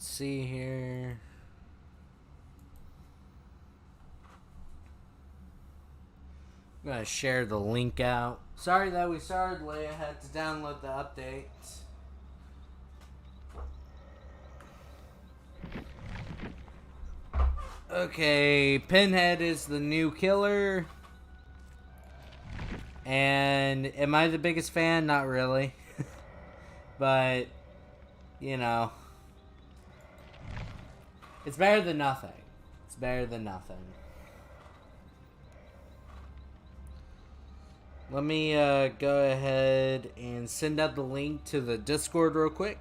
see here. I'm gonna share the link out. Sorry that we started late. I had to download the update. Okay, Pinhead is the new killer. And am I the biggest fan? Not really. But, you know. It's better than nothing. It's better than nothing. Let me go ahead and send out the link to the Discord real quick.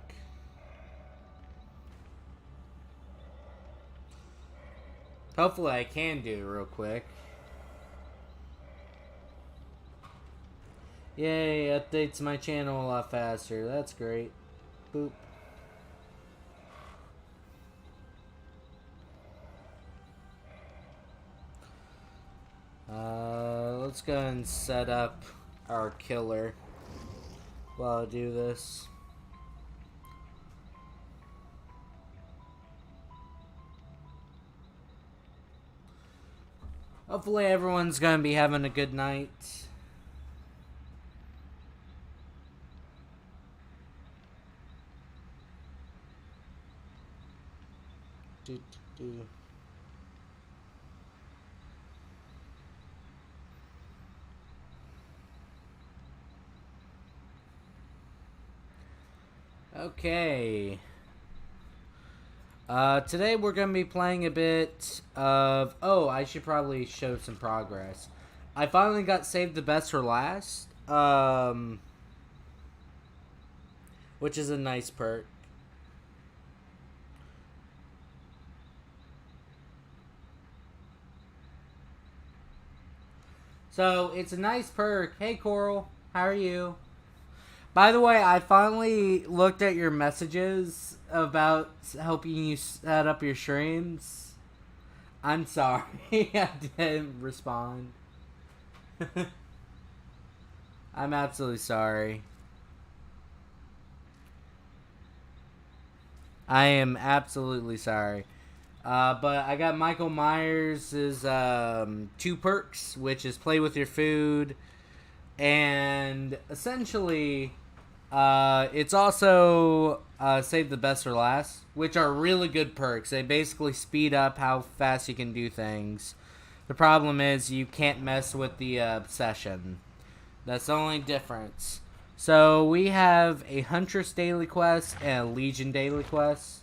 Hopefully I can do it real quick. Yay, updates my channel a lot faster. That's great. Boop. Let's go and set up our killer while I do this. Hopefully everyone's gonna be having a good night. Okay. Today we're going to be playing a bit of... Oh, I should probably show some progress. I finally got saved the best for last. Which is a nice perk. So, it's a nice perk. Hey, Coral. How are you? By the way, I finally looked at your messages about helping you set up your streams. I'm sorry I didn't respond. I'm absolutely sorry. I am absolutely sorry. But I got Michael Myers' 2 perks, which is play with your food, and essentially, it's also save the best for last, which are really good perks. They basically speed up how fast you can do things. The problem is you can't mess with the obsession. That's the only difference. So we have a Huntress daily quest and a Legion daily quest,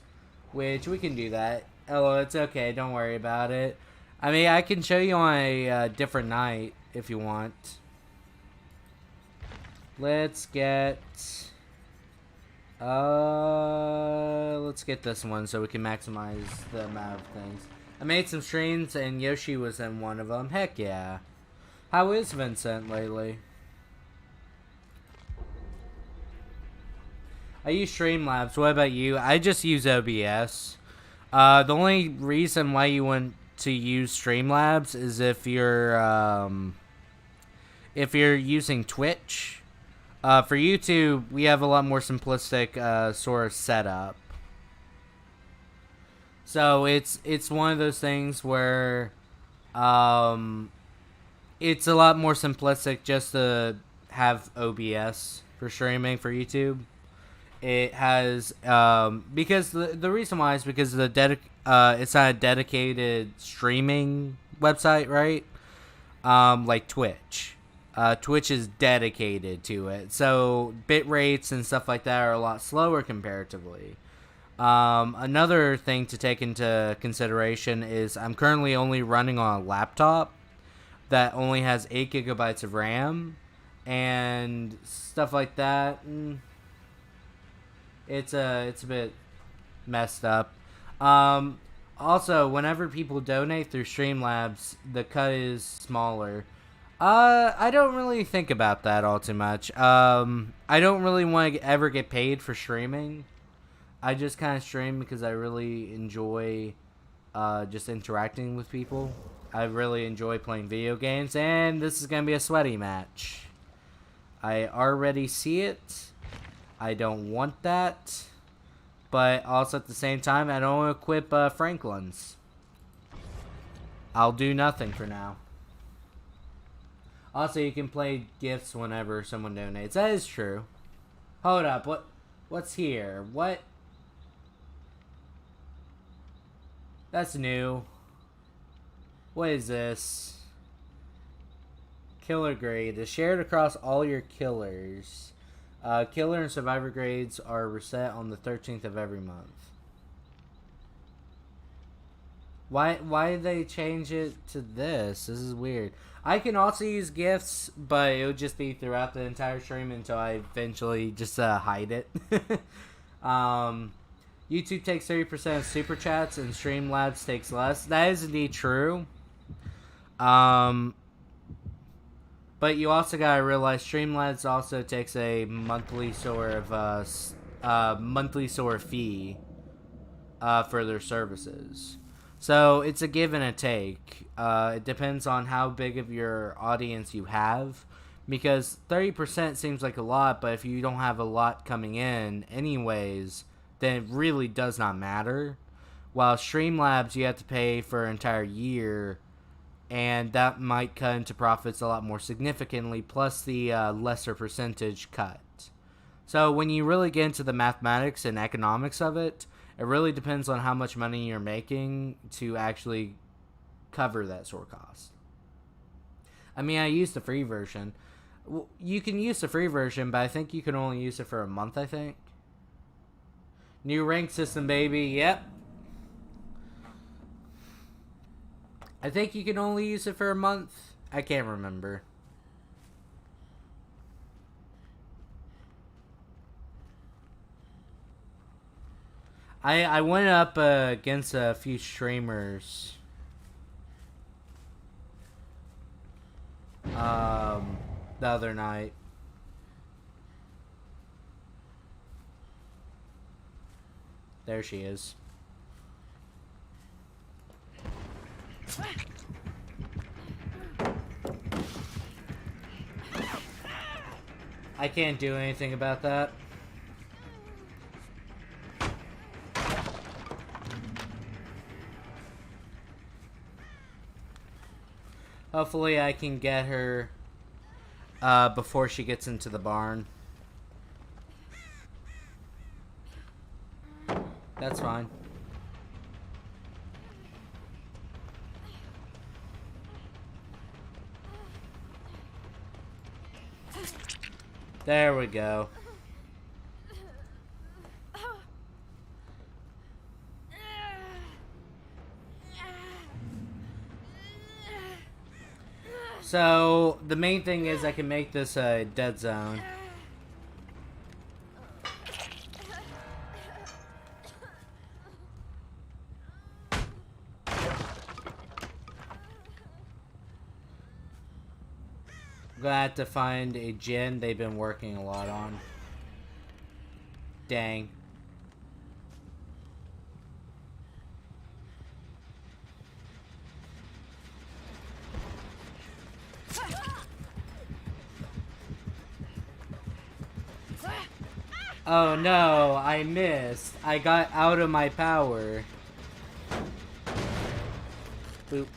which we can do that. Oh, it's okay. Don't worry about it. I mean, I can show you on a different night if you want. Let's get this one so we can maximize the amount of things. I made some streams and Yoshi was in one of them. Heck yeah. How is Vincent lately? I use Streamlabs. What about you? I just use OBS. The only reason why you want to use Streamlabs is if you're using Twitch. For YouTube, we have a lot more simplistic sort of setup. So it's one of those things where it's a lot more simplistic just to have OBS for streaming for YouTube. It has because the reason why is because it's not a dedicated streaming website, right? Like Twitch. Twitch is dedicated to it, so bit rates and stuff like that are a lot slower comparatively. Another thing to take into consideration is I'm currently only running on a laptop that only has 8 gigabytes of RAM and stuff like that. It's a bit messed up. Also, whenever people donate through Streamlabs, the cut is smaller. I don't really think about that all too much. I don't really want to ever get paid for streaming. I just kind of stream because I really enjoy just interacting with people. I really enjoy playing video games, and this is going to be a sweaty match. I already see it. I don't want that. but also at the same time, I don't equip Franklin's. I'll do nothing for now. Also, you can play gifts whenever someone donates. That is true. Hold up, what's here? What? That's new. What is this? Killer grade is shared across all your killers. Killer and survivor grades are reset on the 13th of every month. Why did they change it to this? This is weird. I can also use gifts, but it would just be throughout the entire stream until I eventually just hide it. YouTube takes 30% of super chats and Streamlabs takes less. That is indeed true. But you also gotta realize Streamlabs also takes a monthly sort of fee for their services. So it's a give and a take. It depends on how big of your audience you have, because 30% seems like a lot, but if you don't have a lot coming in anyways, then it really does not matter. While Streamlabs, you have to pay for an entire year, and that might cut into profits a lot more significantly, plus the lesser percentage cut. So when you really get into the mathematics and economics of it, it really depends on how much money you're making to actually cover that sort of cost. I mean, I used the free version. Well, you can use the free version, but I think you can only use it for a month, I think. New rank system, baby. Yep. I think you can only use it for a month. I can't remember. I went up against a few streamers. The other night. There she is. I can't do anything about that. Hopefully I can get her before she gets into the barn. That's fine. There we go. So, the main thing is I can make this a dead zone. I'm gonna have to find a gen they've been working a lot on. Dang. Oh no, I missed. I got out of my power. Boop.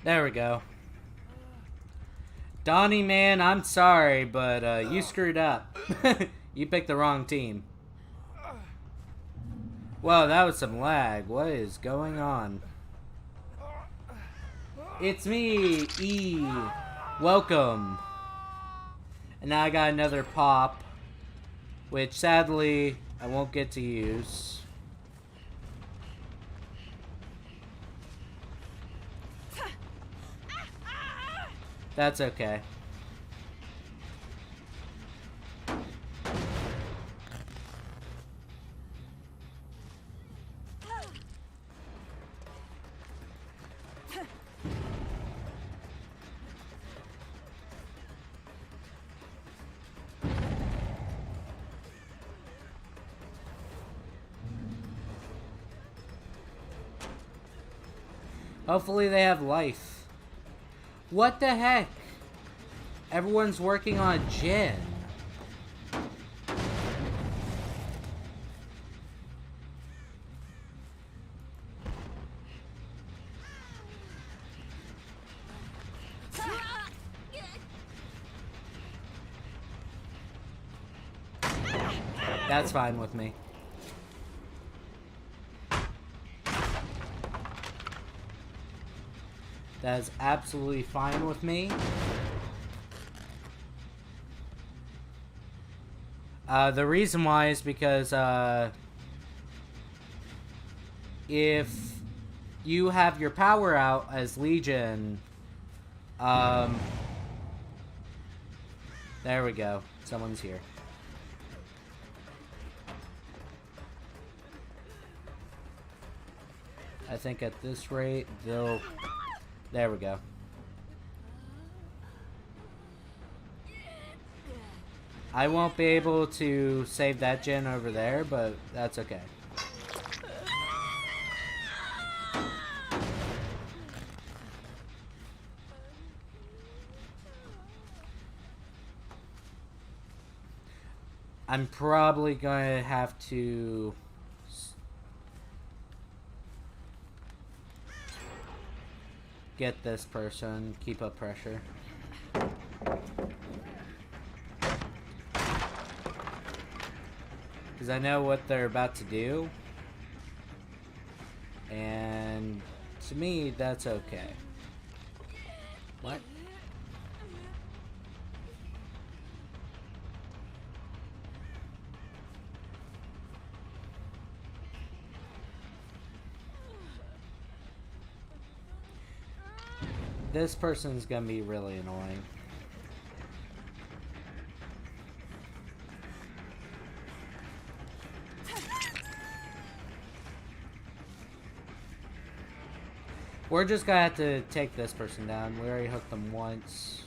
There we go. Donnie, man, I'm sorry, but you screwed up. You picked the wrong team. Whoa, that was some lag. What is going on? It's me, E. Welcome. And now I got another pop, which sadly I won't get to use. That's okay. Hopefully they have life. What the heck? Everyone's working on a gin. That's fine with me. That is absolutely fine with me. The reason why is because if you have your power out as Legion, there we go. Someone's here. I think at this rate, they'll... There we go. I won't be able to save that gen over there, but that's okay. I'm probably going to have to... get this person, keep up pressure. Because I know what they're about to do. And to me, that's okay. What? This person's gonna be really annoying. We're just gonna have to take this person down. We already hooked them once.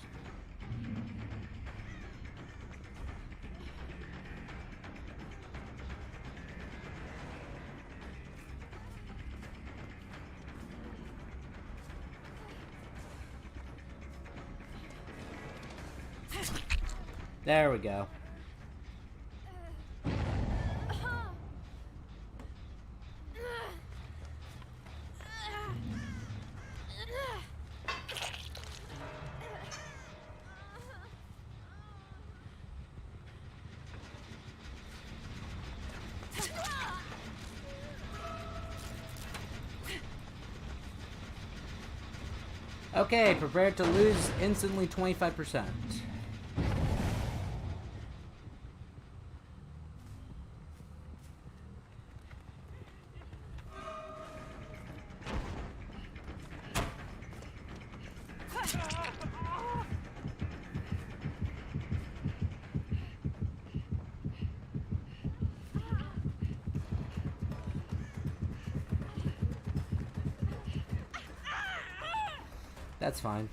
There we go. Okay, prepare to lose instantly 25%. That's fine.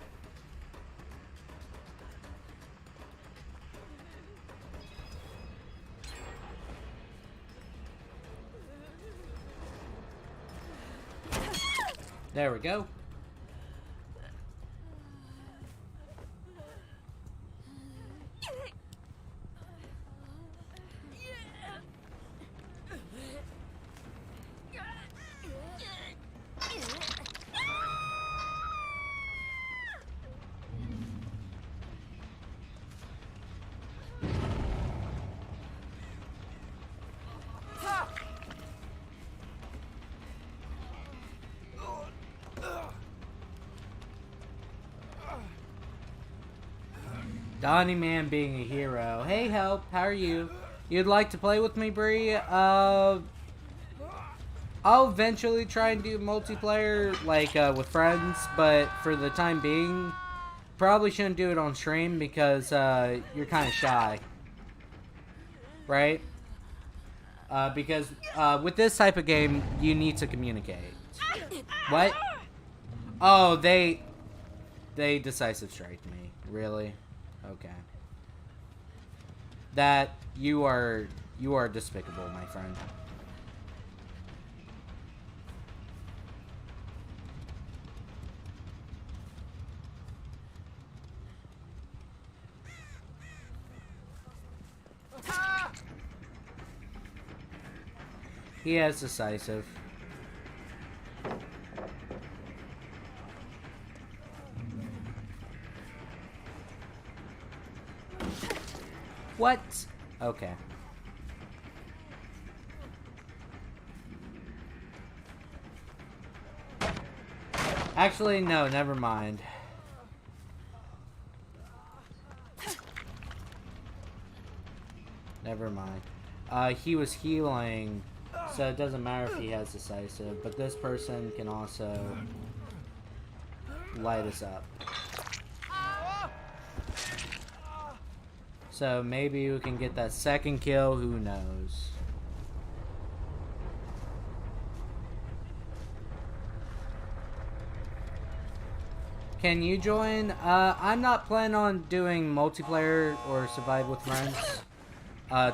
There we go. Donnie Man being a hero. Hey, Help, how are you? You'd like to play with me, Bree? I'll eventually try and do multiplayer, like, with friends, but for the time being, probably shouldn't do it on stream because, you're kind of shy. Right? Because, with this type of game, you need to communicate. What? Oh, they decisive striked me. Really? Okay. That you are despicable, my friend. He has decisive. What? Okay. Actually, no, never mind. Never mind. He was healing, so it doesn't matter if he has decisive, but this person can also light us up. So maybe we can get that second kill, who knows. Can you join? I'm not planning on doing multiplayer or survive with friends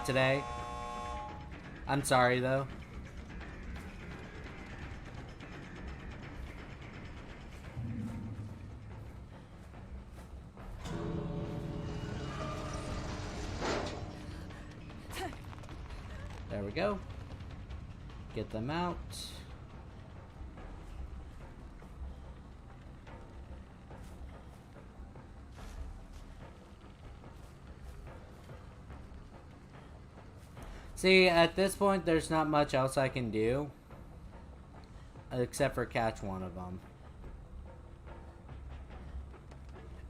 today. I'm sorry though. There we go. Get them out. See, at this point, there's not much else I can do. Except for catch one of them.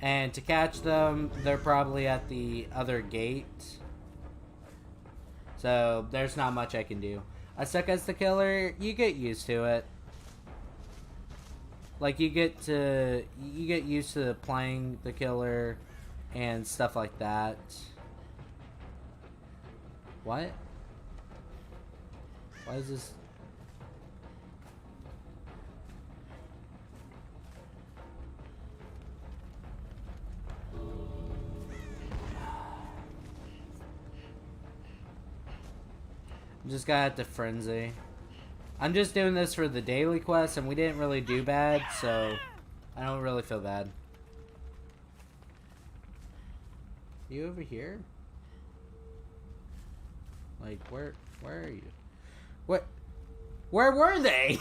And to catch them, they're probably at the other gate. So, there's not much I can do. I suck as the killer, you get used to it. Like, you get used to playing the killer and stuff like that. What? Why is this? I'm just got the frenzy. I'm just doing this for the daily quest, and we didn't really do bad, so I don't really feel bad. You over here? Like, where are you? What? Where were they?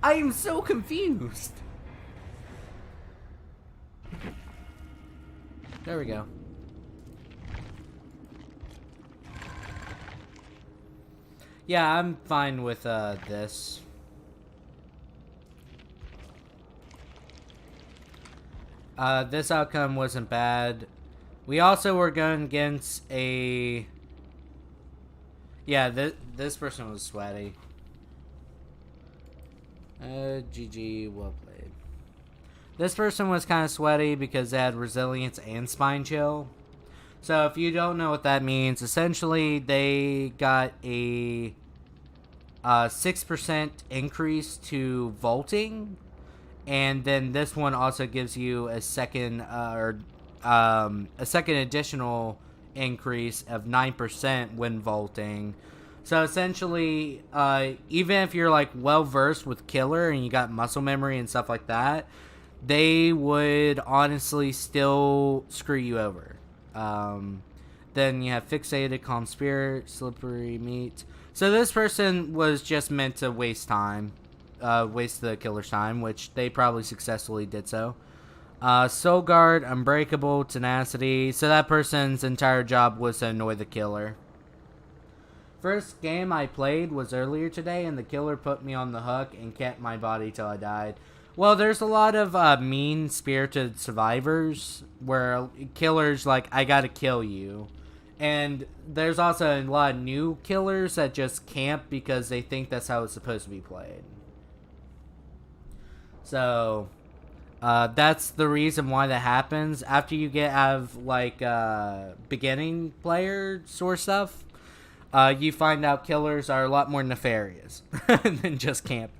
I am so confused. There we go. Yeah, I'm fine with this. This outcome wasn't bad. We also were going against a... Yeah, this person was sweaty. GG, well played. This person was kind of sweaty because they had resilience and spine chill. So if you don't know what that means, essentially they got a 6% increase to vaulting, and then this one also gives you a second additional increase of 9% when vaulting. So essentially, even if you're like well versed with killer and you got muscle memory and stuff like that, they would honestly still screw you over. Then you have fixated, calm spirit, slippery meat. So this person was just meant to waste time, waste the killer's time, which they probably successfully did so. Soul Guard, Unbreakable, Tenacity. So that person's entire job was to annoy the killer. First game I played was earlier today, and the killer put me on the hook and kept my body till I died. Well, there's a lot of mean-spirited survivors where killers like, I gotta kill you. And there's also a lot of new killers that just camp because they think that's how it's supposed to be played. So... that's the reason why that happens. After you get out of, like, beginning player sort of stuff, you find out killers are a lot more nefarious than just camping.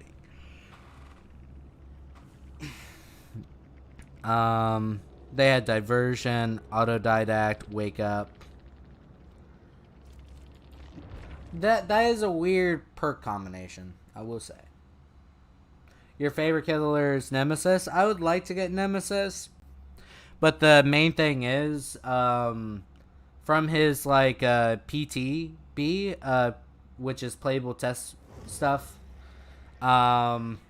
They had diversion, autodidact, wake up. That is a weird perk combination, I will say. Your favorite killer is Nemesis. I would like to get Nemesis, but the main thing is, from his like PTB, which is playable test stuff. Um,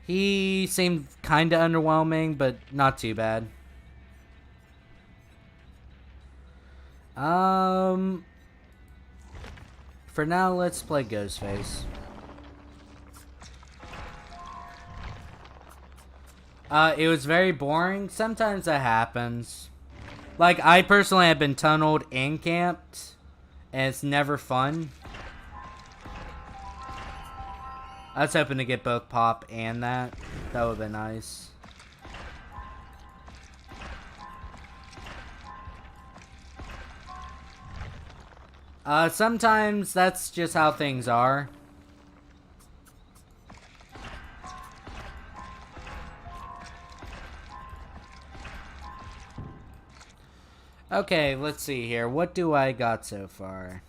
he seemed kind of underwhelming, but not too bad. For now, let's play Ghostface. It was very boring. Sometimes that happens. Like, I personally have been tunneled and camped, and it's never fun. I was hoping to get both pop and that. That would have been nice. Sometimes that's just how things are. Okay, let's see here. What do I got so far?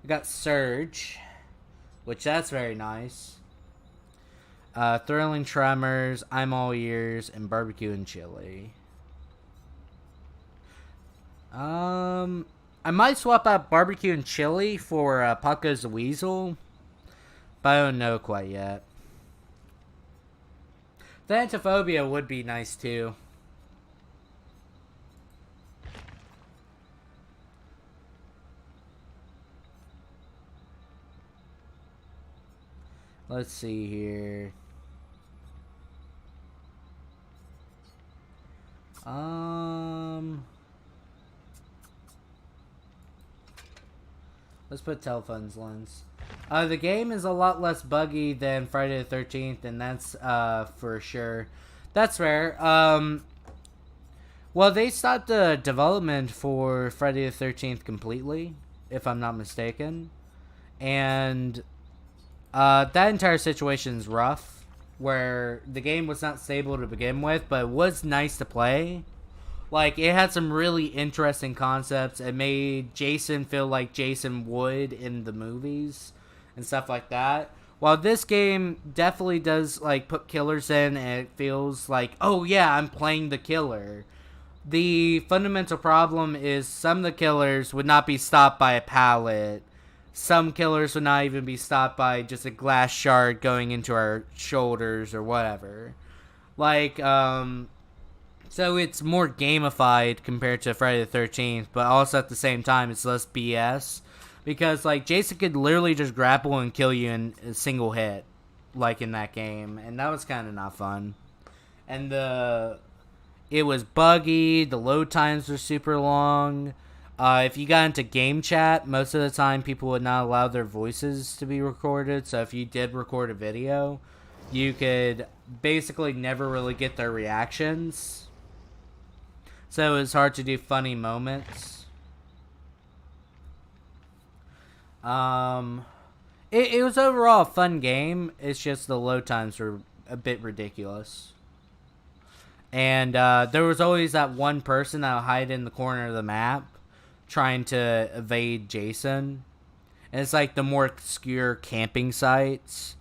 I got Surge, which that's very nice. Thrilling Tremors, I'm All Ears, and Barbecue and Chili. I might swap out Barbecue and Chili for Paco's the Weasel, but I don't know quite yet. Thanatophobia would be nice too. Let's see here. Let's put Telephone's Lens. The game is a lot less buggy than Friday the 13th, and that's for sure. That's fair. Well, they stopped the development for Friday the 13th completely, if I'm not mistaken. And that entire situation is rough, where the game was not stable to begin with, but it was nice to play. Like, it had some really interesting concepts. It made Jason feel like Jason would in the movies and stuff like that. While this game definitely does, like, put killers in, and it feels like, oh yeah, I'm playing the killer. The fundamental problem is some of the killers would not be stopped by a pallet. Some killers would not even be stopped by just a glass shard going into our shoulders or whatever. Like, so it's more gamified compared to Friday the 13th, but also at the same time, it's less BS. Because, like, Jason could literally just grapple and kill you in a single hit, like in that game. And that was kind of not fun. And it was buggy, the load times were super long. If you got into game chat, most of the time people would not allow their voices to be recorded. So if you did record a video, you could basically never really get their reactions. So it was hard to do funny moments. It was overall a fun game. It's just the load times were a bit ridiculous. And there was always that one person that would hide in the corner of the map trying to evade Jason. And it's like the more obscure camping sites.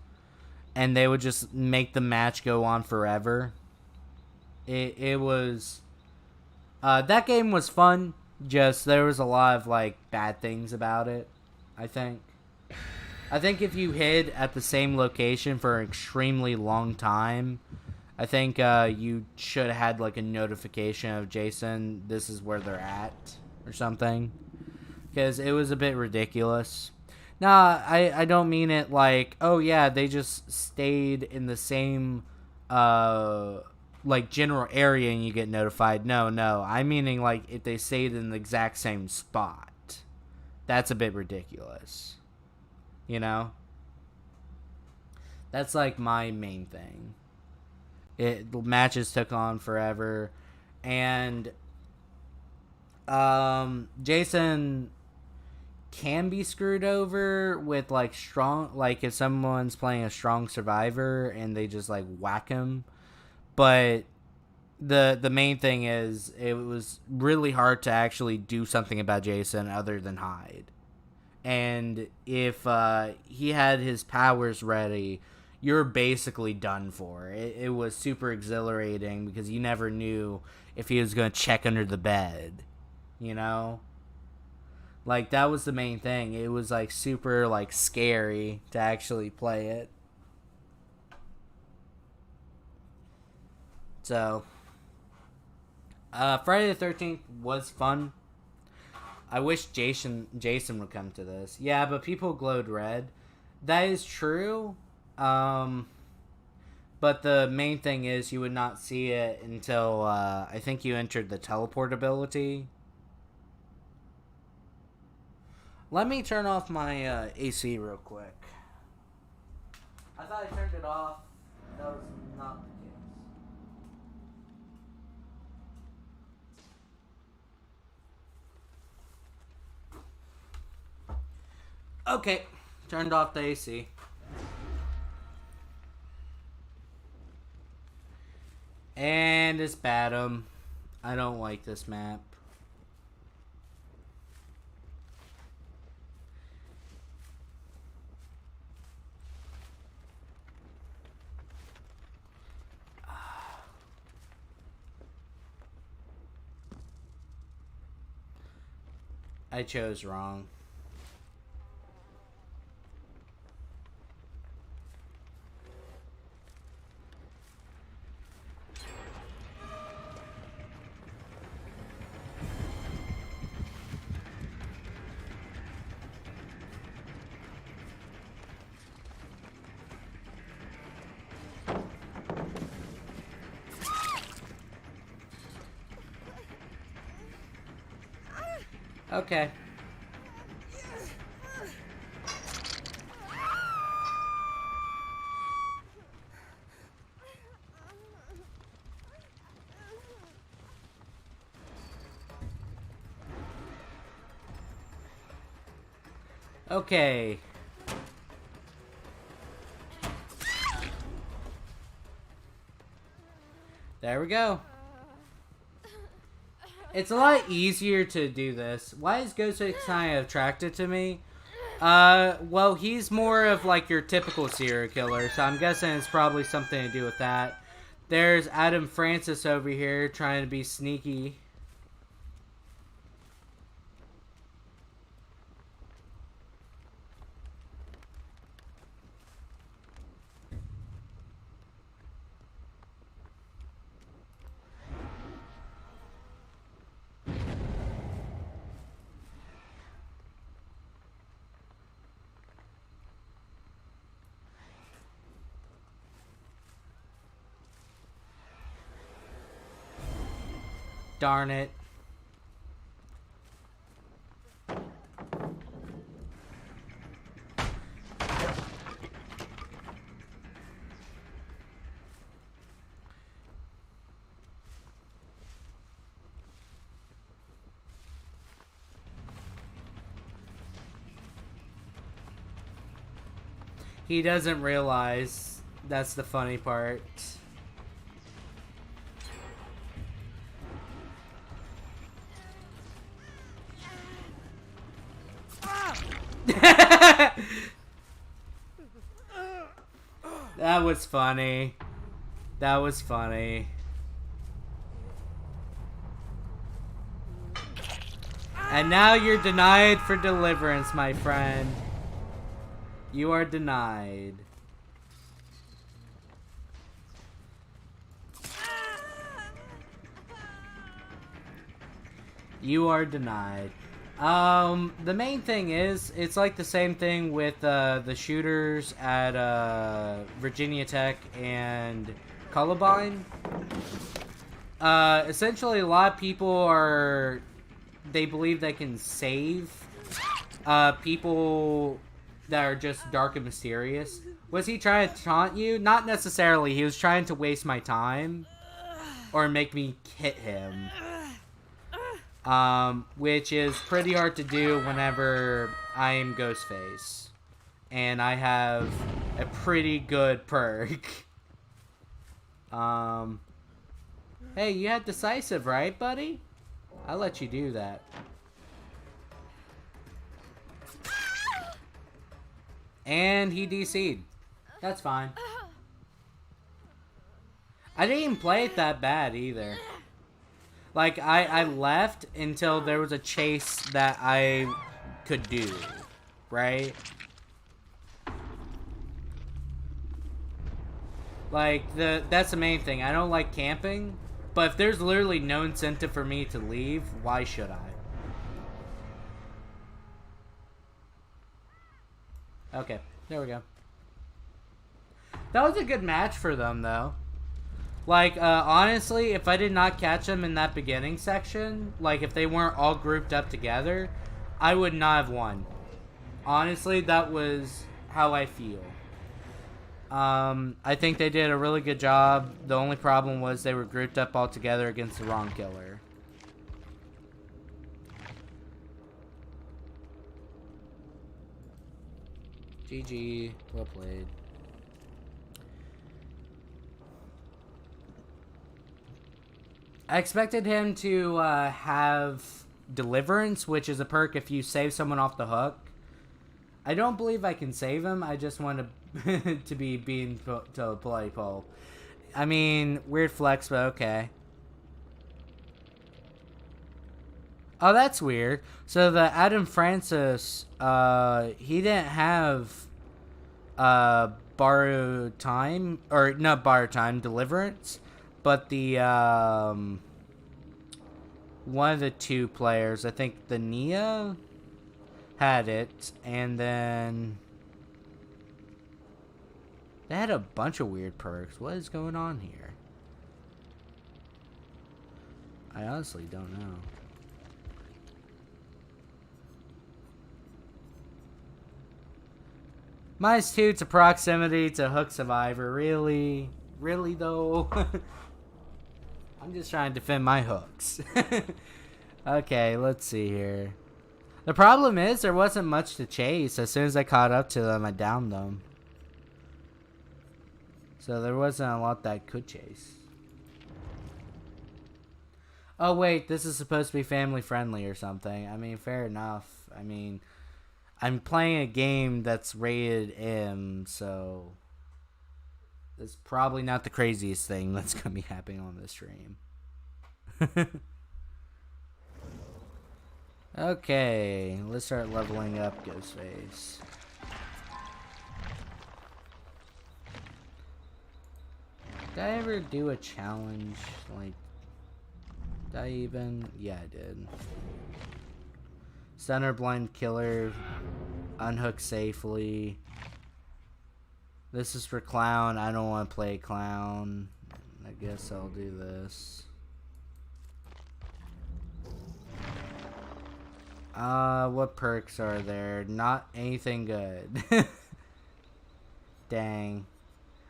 And they would just make the match go on forever. It was... that game was fun. Just there was a lot of like bad things about it, I think. I think if you hid at the same location for an extremely long time, I think you should have had like a notification of Jason, this is where they're at, or something. Because it was a bit ridiculous. Nah, I don't mean it like, oh yeah, they just stayed in the same like general area and you get notified. No, I'm meaning like if they stayed in the exact same spot. That's a bit ridiculous. You know? That's like my main thing. The matches took on forever. And Jason can be screwed over with like strong, like if someone's playing a strong survivor and they just like whack him. But the main thing is it was really hard to actually do something about Jason other than hide. And if he had his powers ready, you're basically done for. It was super exhilarating because you never knew if he was going to check under the bed, you know? Like, that was the main thing. It was, like, super, like, scary to actually play it. So, Friday the 13th was fun. I wish Jason would come to this. Yeah, but people glowed red. That is true. But the main thing is you would not see it until, I think you entered the teleport ability. Let me turn off my AC real quick. I thought I turned it off. That was not the case. Okay, turned off the AC. And it's Batum. I don't like this map. I chose wrong. Okay. Okay. There we go. It's a lot easier to do this. Why is Ghost kind of attracted to me? Well, he's more of like your typical serial killer, so I'm guessing it's probably something to do with that. There's Adam Francis over here trying to be sneaky. Darn it. He doesn't realize. That's the funny part. That was funny. That was funny. And now you're denied for deliverance, my friend. You are denied. You are denied. The main thing is, it's like the same thing with the shooters at Virginia Tech and Columbine. Essentially, a lot of people they believe they can save people that are just dark and mysterious. Was he trying to taunt you? Not necessarily. He was trying to waste my time or make me hit him. Which is pretty hard to do whenever I am Ghostface. And I have a pretty good perk. Hey, you had decisive, right, buddy? I'll let you do that. And he DC'd. That's fine. I didn't even play it that bad either. Like, I left until there was a chase that I could do, right? Like, that's the main thing. I don't like camping, but if there's literally no incentive for me to leave, why should I? Okay, there we go. That was a good match for them, though. Like, honestly, if I did not catch them in that beginning section, like, if they weren't all grouped up together, I would not have won. Honestly, that was how I feel. I think they did a really good job. The only problem was they were grouped up all together against the wrong killer. GG. Well played. I expected him to have Deliverance, which is a perk if you save someone off the hook. I don't believe I can save him. I just want to be being to play pole. I mean, weird flex, but okay. Oh, that's weird. So the Adam Francis, he didn't have borrowed time, or not borrowed time, Deliverance, but the one of the two players, I think the Nia, had it, and then they had a bunch of weird perks. What is going on here? I honestly don't know. -2 to proximity to hook survivor. Really? Really though? I'm just trying to defend my hooks. Okay, let's see here. The problem is there wasn't much to chase. As soon as I caught up to them, I downed them. So there wasn't a lot that I could chase. Oh wait, this is supposed to be family friendly or something. I mean, fair enough. I mean, I'm playing a game that's rated M, so it's probably not the craziest thing that's going to be happening on this stream. Okay, let's start leveling up Ghostface. Did I ever do a challenge? Like, did I even? Yeah, I did. Center blind killer. Unhook safely. This is for clown. I don't want to play clown. I guess I'll do this. What perks are there? Not anything good. Dang.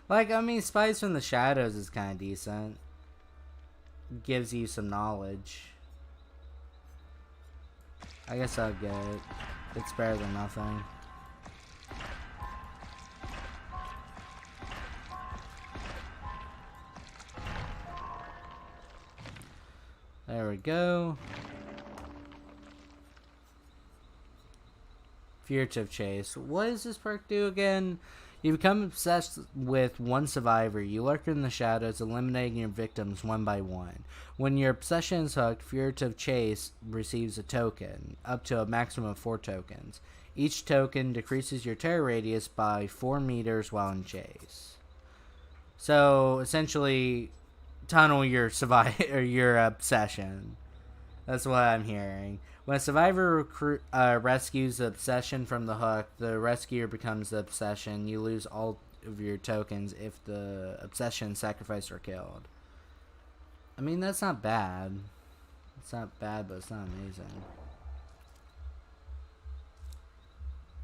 Like, I mean, Spies from the Shadows is kind of decent. Gives you some knowledge. I guess I'll get it. It's better than nothing. There we go. Furtive Chase. What does this perk do again? You become obsessed with one survivor. You lurk in the shadows, eliminating your victims one by one. When your obsession is hooked, Furtive Chase receives a token, up to a maximum of 4 tokens. Each token decreases your terror radius by 4 meters while in chase. So, essentially, tunnel your or your obsession. That's what I'm hearing. When a survivor rescues the obsession from the hook, the rescuer becomes the obsession. You lose all of your tokens if the obsession, sacrificed, or killed. I mean, that's not bad. It's not bad, but it's not amazing.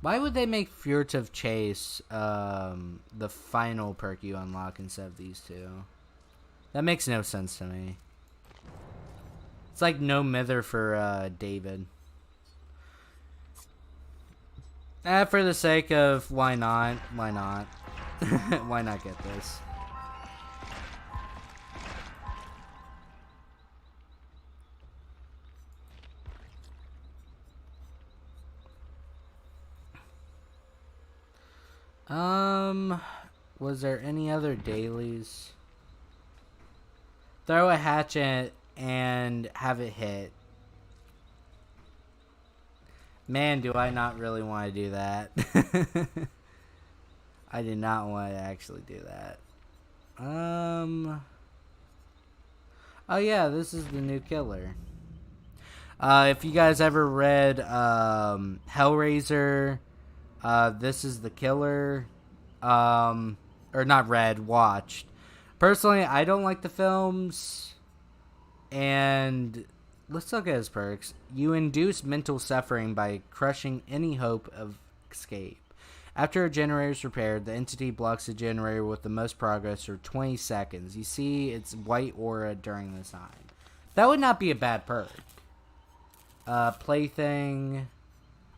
Why would they make Furtive Chase the final perk you unlock instead of these two? That makes no sense to me. It's like no mither for David. For the sake of why not? Why not? Why not get this? Was there any other dailies? Throw a hatchet and have it hit. Man, do I not really want to do that. I did not want to actually do that. Oh yeah, this is the new killer. If you guys ever read Hellraiser, this is the killer. Or not read, watched. Personally, I don't like the films. And let's look at his perks. You induce mental suffering by crushing any hope of escape. After a generator is repaired, the entity blocks the generator with the most progress for 20 seconds. You see its white aura during this time. That would not be a bad perk. Plaything.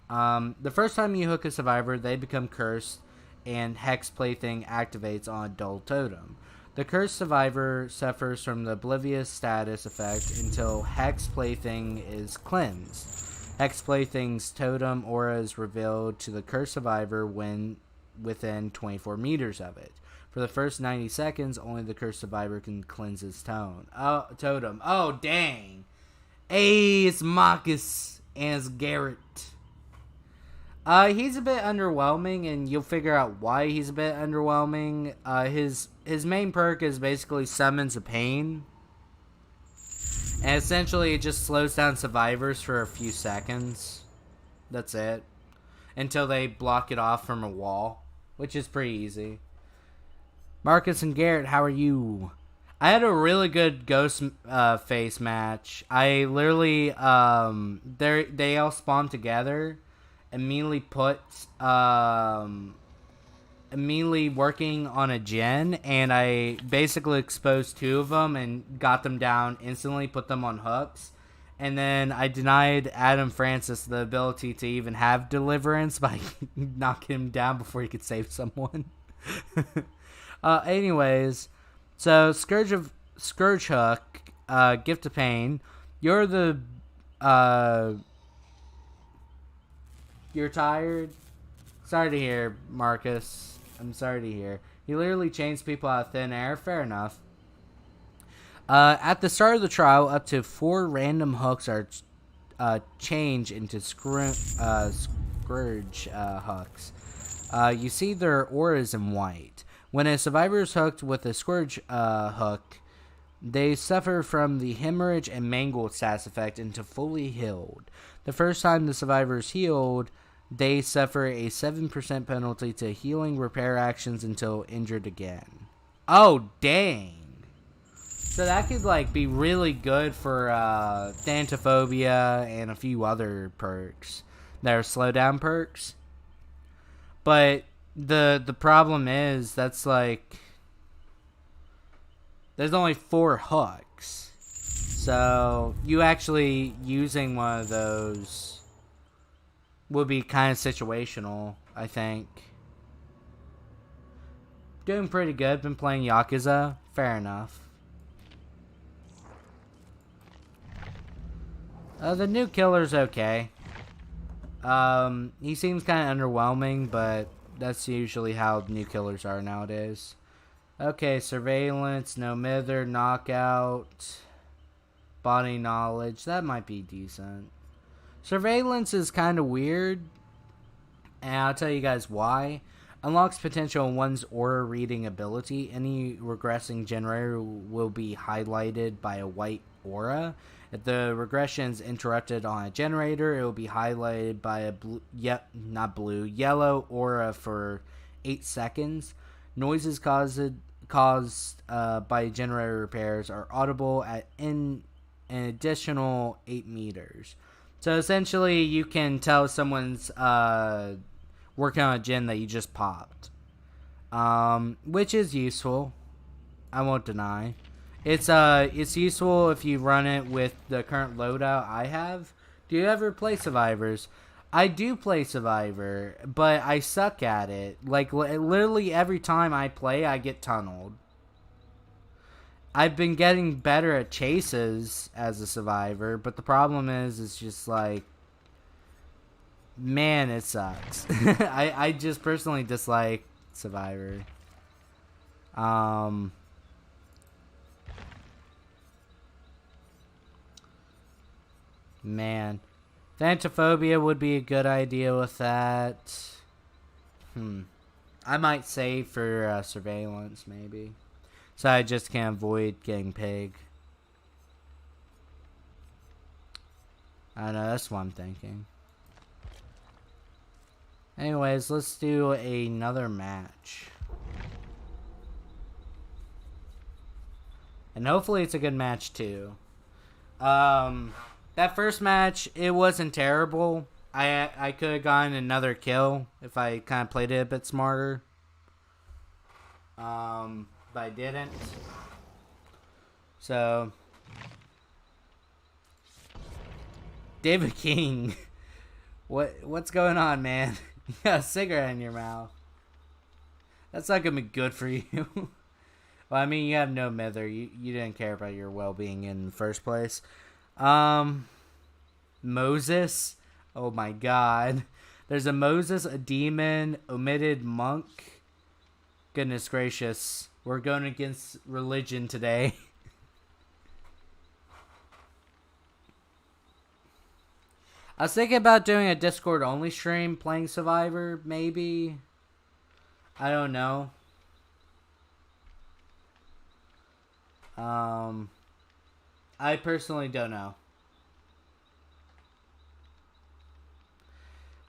The first time you hook a survivor, they become cursed, and Hex Plaything activates on a dull totem. The cursed survivor suffers from the oblivious status effect until Hex Plaything is cleansed. Hex Plaything's totem aura is revealed to the cursed survivor when within 24 meters of it. For the first 90 seconds, only the cursed survivor can cleanse his totem. Oh, dang. Hey, it's Marcus and it's Garrett. He's a bit underwhelming, and you'll figure out why he's a bit underwhelming. His main perk is basically Summons a Pain. And essentially it just slows down survivors for a few seconds. That's it. Until they block it off from a wall, which is pretty easy. Marcus and Garrett, how are you? I had a really good ghost face match. I literally, they all spawned together. Immediately working on a gen, and I basically exposed two of them and got them down instantly, put them on hooks, and then I denied Adam Francis the ability to even have deliverance by knocking him down before he could save someone. Anyways, so Scourge Hook, Gift of Pain, you're the you're tired? Sorry to hear, Marcus. I'm sorry to hear. He literally chains people out of thin air. Fair enough. At the start of the trial, up to 4 random hooks are changed into Scourge hooks. You see their auras in white. When a survivor is hooked with a Scourge hook, they suffer from the hemorrhage and mangled status effect until fully healed. The first time the survivor is healed, they suffer a 7% penalty to healing repair actions until injured again. Oh, dang. So that could, like, be really good for Thanophobia and a few other perks that are slowdown perks. But the problem is, that's, like, there's only 4 hooks. So you actually using one of those would be kind of situational, I think. Doing pretty good. Been playing Yakuza. Fair enough. The new killer's okay. He seems kind of underwhelming, but that's usually how new killers are nowadays. Okay, surveillance, no mither, knockout, body knowledge. That might be decent. Surveillance is kind of weird, and I'll tell you guys why. Unlocks potential in one's aura reading ability. Any regressing generator will be highlighted by a white aura. If the regression is interrupted on a generator, it will be highlighted by a yellow aura for 8 seconds. Noises caused by generator repairs are audible at an additional 8 meters. So essentially, you can tell someone's working on a gen that you just popped, which is useful. I won't deny. It's useful if you run it with the current loadout I have. Do you ever play Survivors? I do play Survivor, but I suck at it. Like, literally every time I play, I get tunneled. I've been getting better at chases as a Survivor, but the problem is, it's just like, man, it sucks. I just personally dislike Survivor. Man. Thanatophobia would be a good idea with that. I might save for surveillance, maybe. So I just can't avoid getting pig. I don't know, that's what I'm thinking. Anyways, let's do another match. And hopefully it's a good match too. That first match, it wasn't terrible. I could have gotten another kill if I kind of played it a bit smarter. But I didn't. So, David King, what's going on, man? You got a cigarette in your mouth. That's not gonna be good for you. Well, I mean, you have no mither. You didn't care about your well-being in the first place. Moses. Oh my God. There's a Moses, a demon, omitted monk. Goodness gracious. We're going against religion today. I was thinking about doing a Discord only stream playing Survivor, maybe. I don't know. I personally don't know.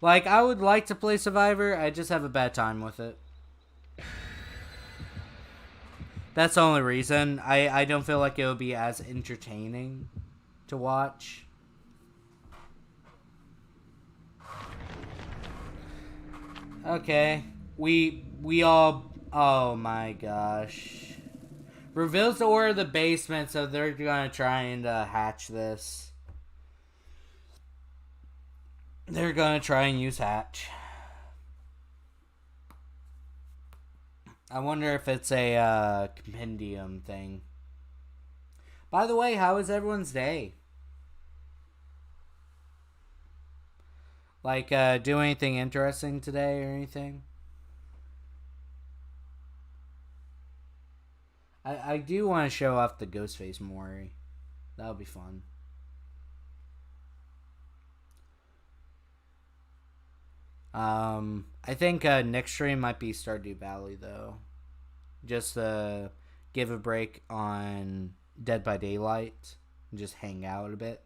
Like, I would like to play Survivor, I just have a bad time with it. That's the only reason. I don't feel like it would be as entertaining to watch. Okay. We all... Oh my gosh. Reveals the order of the basement, so they're gonna try and hatch this. They're gonna try and use hatch. I wonder if it's a compendium thing. By the way, how was everyone's day? Like, do anything interesting today or anything? I do want to show off the Ghostface Mori. That would be fun. I think next stream might be Stardew Valley, though. Just give a break on Dead by Daylight and just hang out a bit.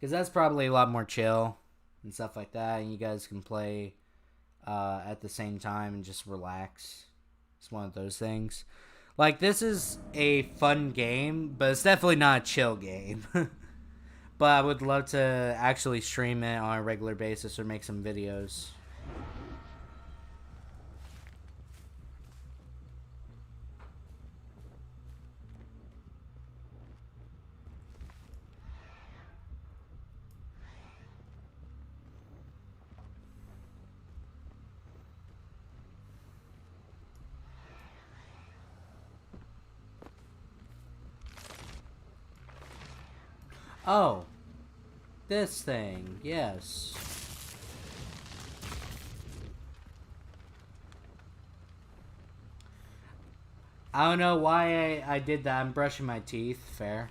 Because that's probably a lot more chill and stuff like that. And you guys can play at the same time and just relax. It's one of those things. Like, this is a fun game, but it's definitely not a chill game. But I would love to actually stream it on a regular basis or make some videos. Oh. This thing, yes. I don't know why I did that. I'm brushing my teeth. Fair.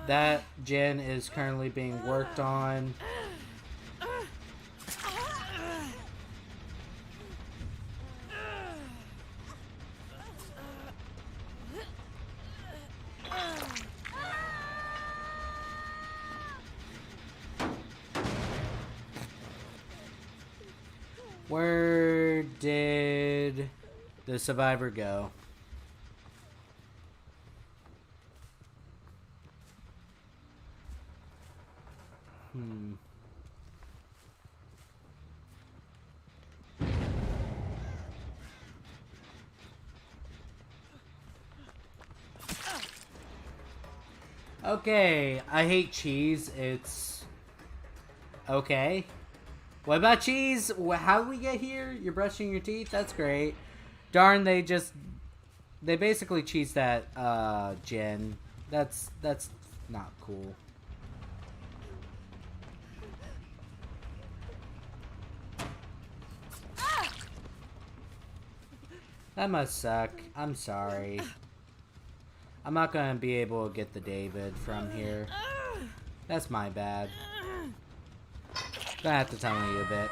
That gen is currently being worked on. Where did the survivor go? Okay, I hate cheese. It's... okay. What about cheese? How did we get here? You're brushing your teeth? That's great. Darn, they basically cheese that, Jen. That's not cool. That must suck. I'm sorry. I'm not gonna be able to get the David from here. That's my bad. Gonna have to tell you a bit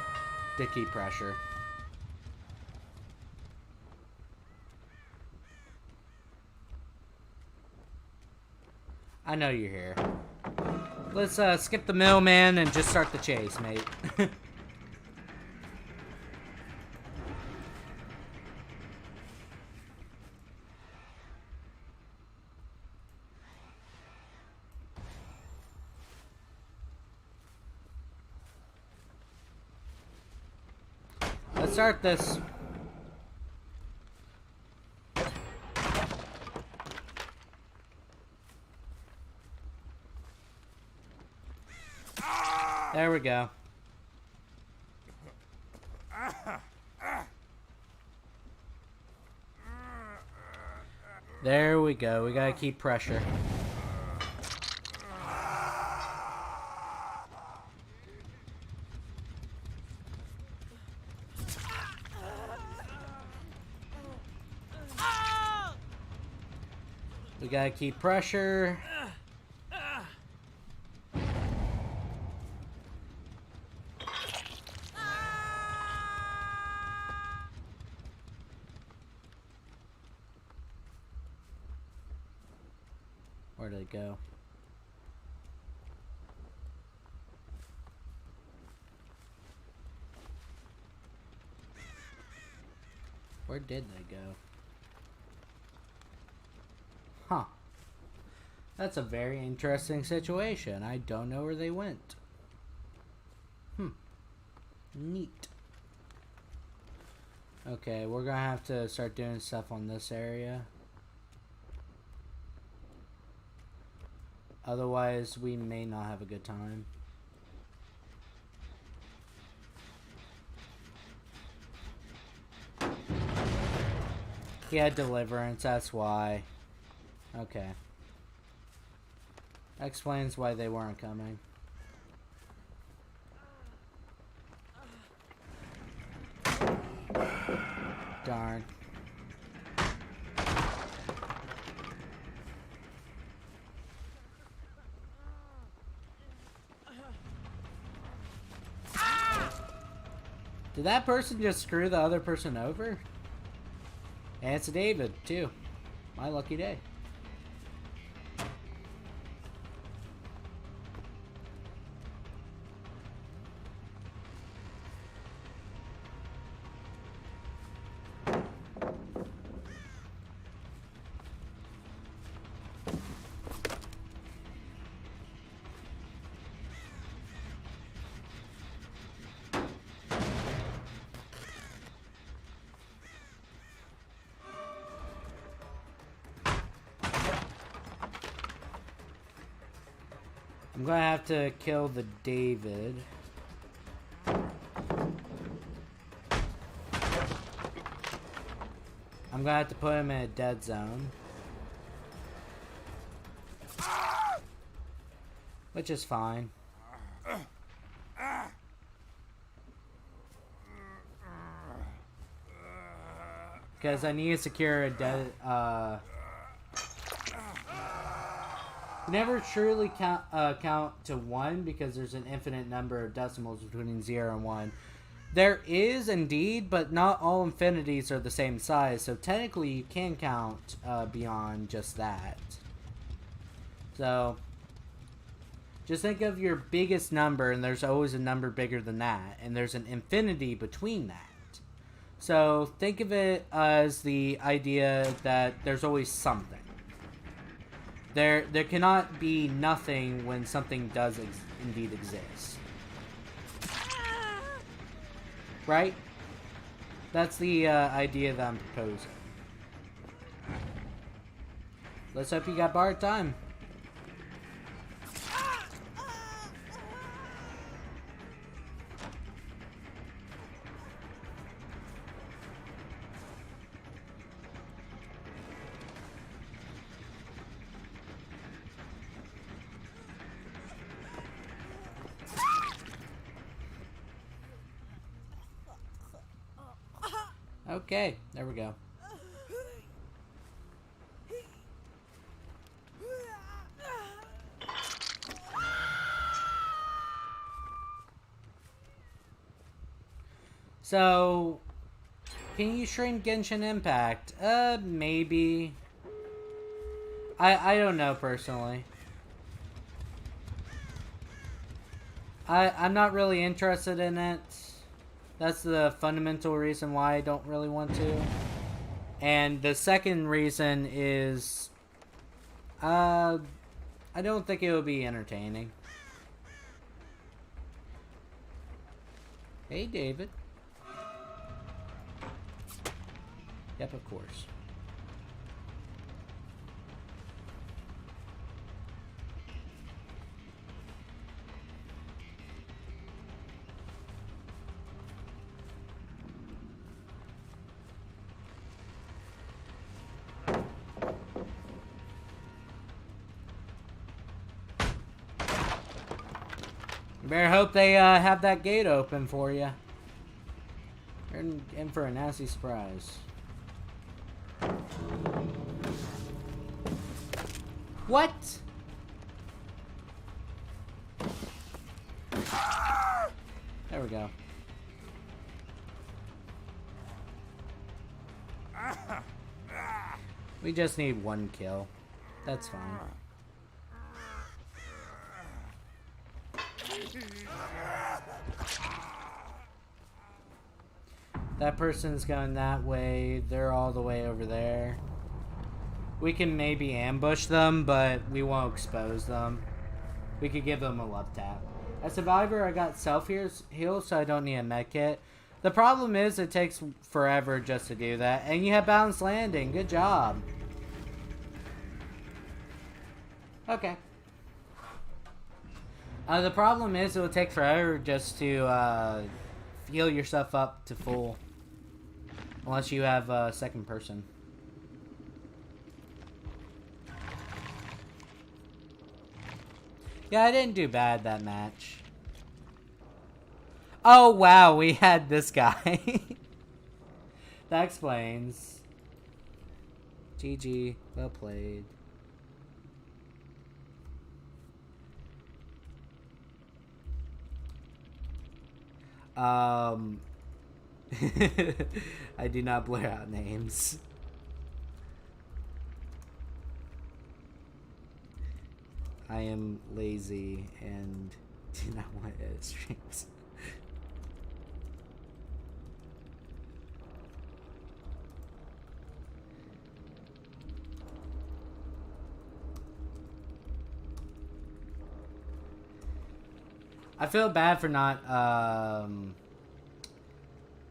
to keep pressure. I know you're here. Let's skip the middleman and just start the chase, mate. Let's start this. There we go. There we go. We gotta keep pressure. We gotta keep pressure. Where did it go? Where did they go? Huh. That's a very interesting situation. I don't know where they went. Neat. Okay, we're gonna have to start doing stuff on this area. Otherwise, we may not have a good time. He had deliverance, that's why. Okay. That explains why they weren't coming. Darn. Did that person just screw the other person over? And it's a David, too. My lucky day. I'm gonna have to kill the David. I'm gonna have to put him in a dead zone. Which is fine. Because I need to secure a dead, never truly count to 1 because there's an infinite number of decimals between 0 and 1. There is indeed, but not all infinities are the same size, so technically you can count beyond just that. So, just think of your biggest number, and there's always a number bigger than that, and there's an infinity between that. So, think of it as the idea that there's always something. There cannot be nothing when something does indeed exist. Right? That's the idea that I'm proposing. Let's hope you got borrowed time. Okay, there we go. So, can you stream Genshin Impact? Maybe. I don't know personally. I'm not really interested in it. That's the fundamental reason why I don't really want to. And the second reason is, I don't think it would be entertaining. Hey, David. Yep, of course. You better hope they have that gate open for you. You're in for a nasty surprise. What? There we go. We just need one kill. That's fine. That person's going that way. They're all the way over there. We can maybe ambush them, but we won't expose them. We could give them a love tap. As Survivor, I got self-heal, so I don't need a med kit. The problem is it takes forever just to do that. And you have balanced landing. Good job. Okay. The problem is it will take forever just to heal yourself up to full. Unless you have a second person. Yeah, I didn't do bad that match. Oh, wow, we had this guy. That explains. GG, well played. I do not blur out names. I am lazy and do not want to edit streams. I feel bad for not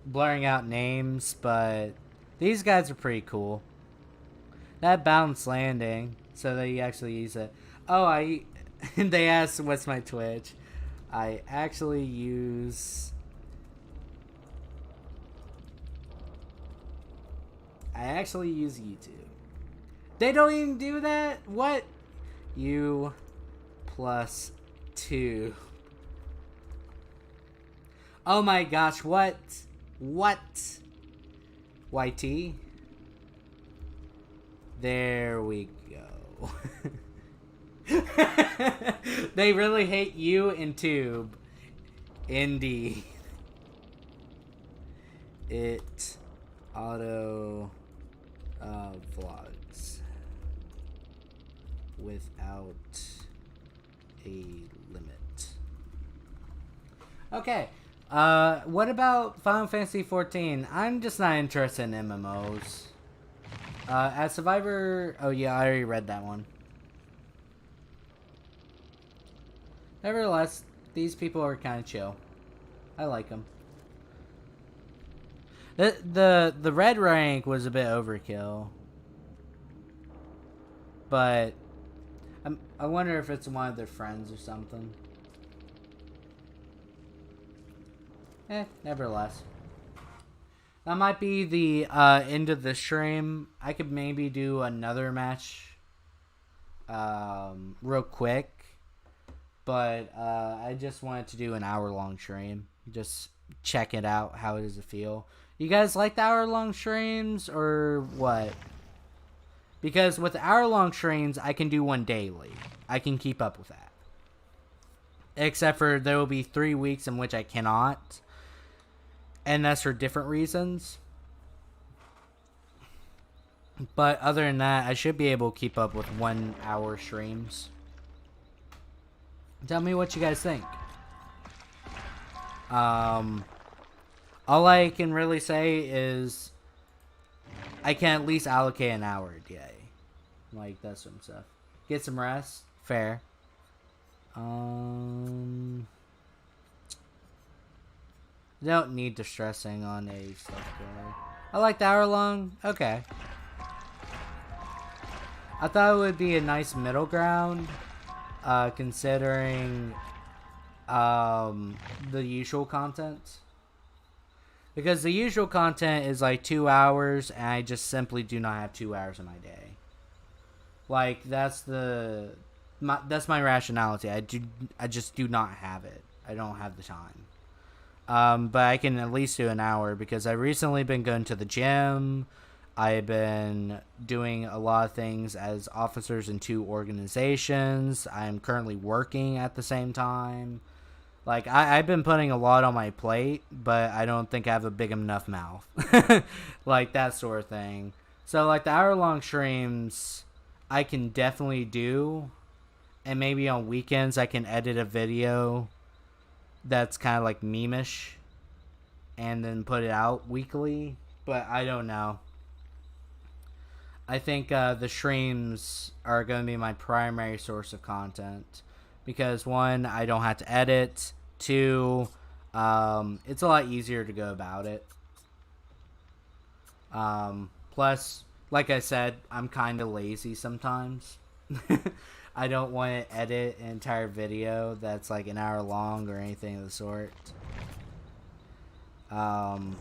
blurring out names, but these guys are pretty cool. That balanced landing, so that you actually use it. Oh, they asked what's my Twitch. I actually use YouTube. They don't even do that? What? U plus 2. Oh my gosh, what? What? YT? There we go. They really hate you and Tube. Indeed. It auto vlogs without a limit. Okay. What about Final Fantasy 14? I'm just not interested in MMOs. As Survivor... Oh yeah, I already read that one. Nevertheless, these people are kind of chill. I like them. The red rank was a bit overkill. But... I wonder if it's one of their friends or something. Nevertheless. That might be the end of the stream. I could maybe do another match real quick. But I just wanted to do an hour-long stream. Just check it out, how does it feel. You guys like the hour-long streams or what? Because with hour-long streams, I can do one daily. I can keep up with that. Except for there will be 3 weeks in which I cannot. And that's for different reasons. But other than that, I should be able to keep up with 1 hour streams. Tell me what you guys think. All I can really say is I can at least allocate an hour a day. Like, that's some stuff. Get some rest. Fair. Don't need distressing on a stuff guy. I like the hour long. Okay. I thought it would be a nice middle ground, considering the usual content. Because the usual content is like 2 hours, and I just simply do not have 2 hours in my day. Like, that's my rationality. I just do not have it. I don't have the time. But I can at least do an hour because I've recently been going to the gym. I've been doing a lot of things as officers in 2 organizations. I'm currently working at the same time. Like, I've been putting a lot on my plate, but I don't think I have a big enough mouth. Like, that sort of thing. So, like, the hour-long streams, I can definitely do. And maybe on weekends, I can edit a video that's kind of like meme-ish. And then put it out weekly. But I don't know. I think the streams are going to be my primary source of content. Because 1, I don't have to edit. 2, it's a lot easier to go about it. Plus, like I said, I'm kind of lazy sometimes. I don't want to edit an entire video that's like an hour long or anything of the sort. I'll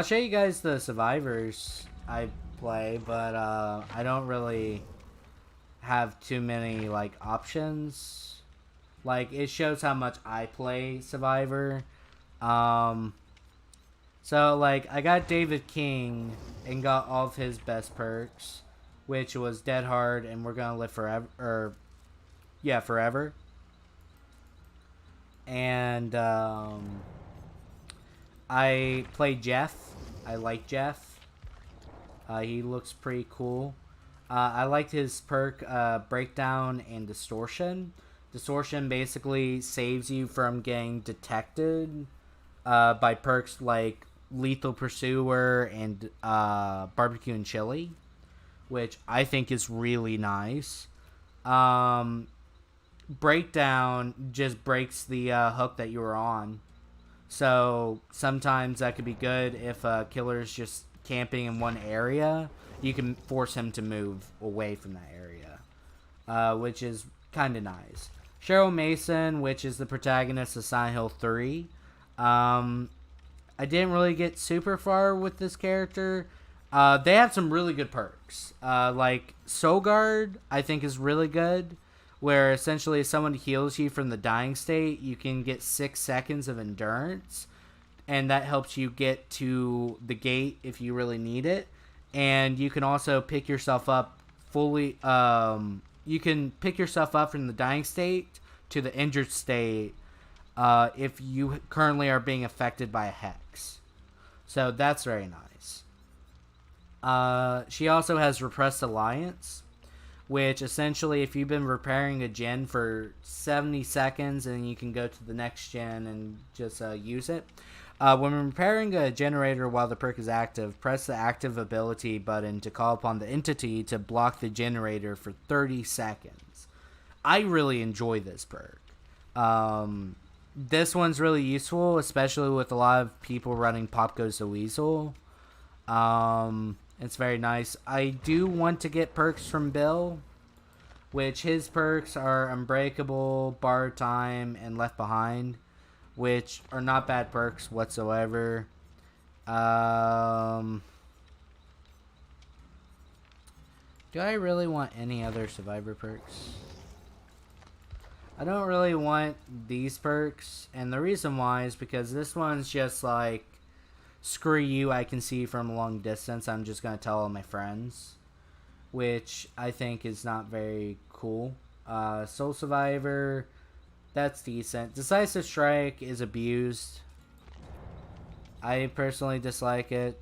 show you guys the survivors I play, but I don't really have too many like options. Like, it shows how much I play Survivor. So like, I got David King and got all of his best perks, which was Dead Hard and We're Gonna Live Forever, or yeah, Forever. And I played Jeff. I like Jeff. He looks pretty cool. I liked his perk, Breakdown and Distortion. Distortion basically saves you from getting detected by perks like Lethal Pursuer and Barbecue and Chili, which I think is really nice. Breakdown just breaks the hook that you were on. So sometimes that could be good if a killer's just camping in one area. You can force him to move away from that area, which is kind of nice. Cheryl Mason, which is the protagonist of Silent Hill 3. I didn't really get super far with this character. They have some really good perks. Like Soul Guard, I think is really good, where essentially if someone heals you from the dying state, you can get 6 seconds of endurance, and that helps you get to the gate if you really need it. And you can also pick yourself up fully. You can pick yourself up from the dying state to the injured state if you currently are being affected by a hex. So that's very nice. She also has Repressed Alliance, which essentially if you've been repairing a gen for 70 seconds and you can go to the next gen and just use it. When repairing a generator while the perk is active, press the active ability button to call upon the entity to block the generator for 30 seconds. I really enjoy this perk. This one's really useful, especially with a lot of people running Pop Goes the Weasel. It's very nice. I do want to get perks from Bill, which his perks are Unbreakable, Borrowed Time, and Left Behind, which are not bad perks whatsoever. Do I really want any other Survivor perks? I don't really want these perks, and the reason why is because this one's just like, screw you, I can see from a long distance, I'm just going to tell all my friends, which I think is not very cool. Soul Survivor, that's decent. Decisive Strike is abused. I personally dislike it.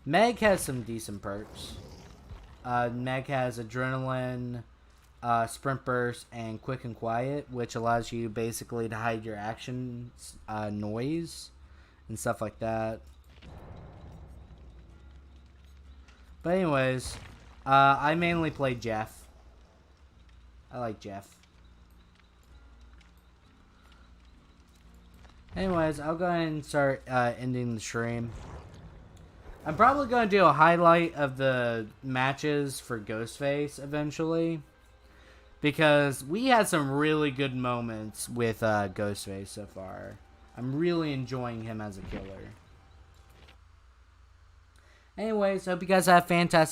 Meg has some decent perks. Meg has Adrenaline, Sprint Burst, and Quick and Quiet, which allows you basically to hide your action noise and stuff like that. But anyways, I mainly play Jeff. I like Jeff. Anyways, I'll go ahead and start ending the stream. I'm probably going to do a highlight of the matches for Ghostface eventually, because we had some really good moments with Ghostface so far. I'm really enjoying him as a killer. Anyways, hope you guys have a fantastic